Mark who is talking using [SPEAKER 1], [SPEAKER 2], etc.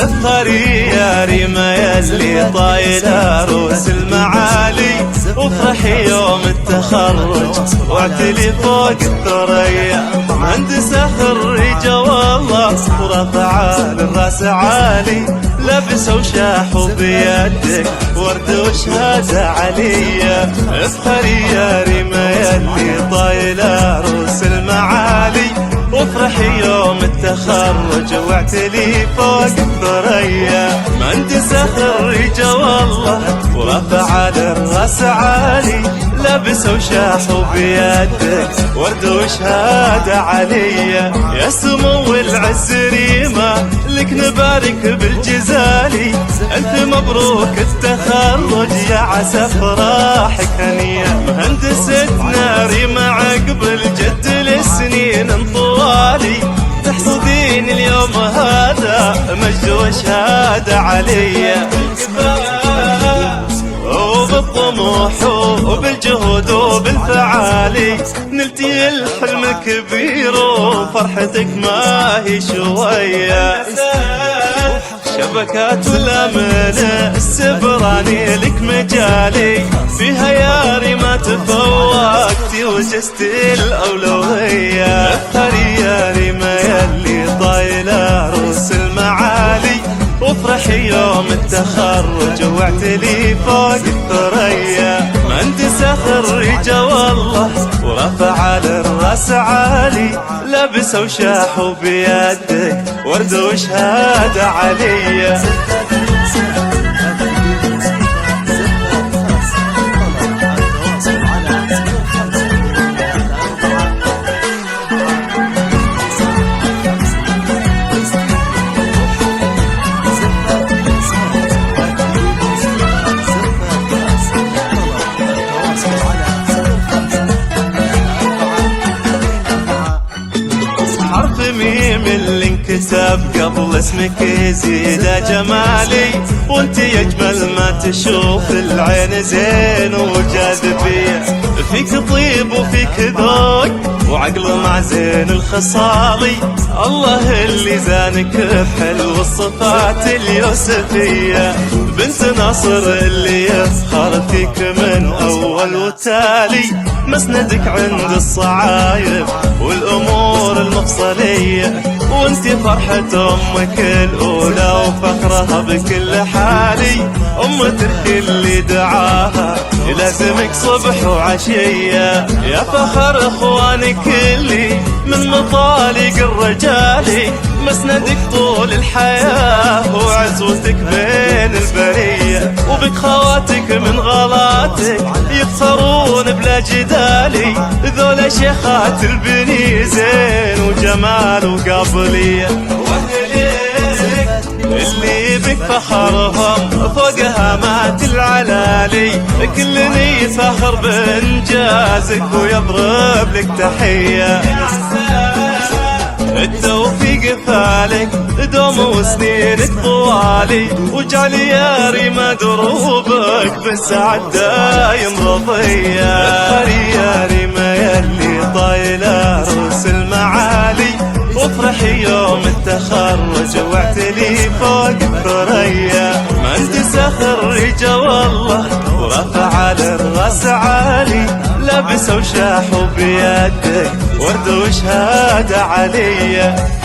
[SPEAKER 1] افخري يا ريمة ياللي طايلة روس المعالي، وافرحي يوم التخرج واعتلي فوق الثريا. مهندسة خريجة والله ورافعة للراس عالي، لابسة وشاحوا بيدك ورد وشهادة عليا. افخري يا ريمة ياللي طايلة روس المعالي، وافرحي يوم التخرج واعتلي فوق الثريا. مهندسة خريجة والله ورافعة للراس عالي، لابسة وشاحوا بيدك ورد وشهادة عليا. يا سمو العز ريمة لك نبارك بالجزالي، ألف مبروك التخرج يا عسى فرحك هنية. مهندستنا ريمة عقب الجد لسنين طوالي، تحصدين اليوم هذا مجد وشهادة عليا. وبالطموح وبالجهود وبالفعالي نلتي الحلم الكبير، وفرحتك ما هي شوية. شبكات والأمن السبراني لك مجالي، فيها يا ريمة تفوقتي وجزت الأولوية. افخري يا ريمة ياللي طايلة روس المعالي، وافرحي يوم التخرج واعتلي فوق الثريا. مهندسة خريجة والله ورافعة للراس عالي، لابسة وشاحوا بيدك ورد وشهادة عليا. ميم اللي انكتب قبل اسمك يزيد جمالي، وانت يجمل ما تشوف العين زين وجاذبية. فيك طيب وفيك ذوق وعقل مع زين الخصالي، الله اللي زانك بحلو الصفات اليوسفية. بنت ناصر اللي يفخر فيك من اول وتالي، مسندك عند الصعايب والامور المفصلية. وانت فرحة امك الاولى وفخرها بكل حالي، امتك اللي دعاها يلازمك صبح وعشية. يا فخر اخوانك اللي من مطالق الرجالي، مسندك طول الحياة وعزوتك بين البرية. وبك خواتك من غلاتك يقصرون بلا جدالي، ذولا شيخات البني زين وجمال وقابلية. اللي بك فخرهم فوق هامات العلالي، كلني يفخر بانجازك ويضرب لك تحية. التوفيق فالك دوم وسنينك طوالي، واجعل يا ريمة دروبك بالسعد دايم رضية. افخري يا ريمة ياللي طايلة روس المعالي، وافرحي يوم التخرج واعتلي فوق الثريا. مهندسة خريجة والله ورافعة للراس عالي، لابسة وشاحوا بيدك ورد وشهادة عليا.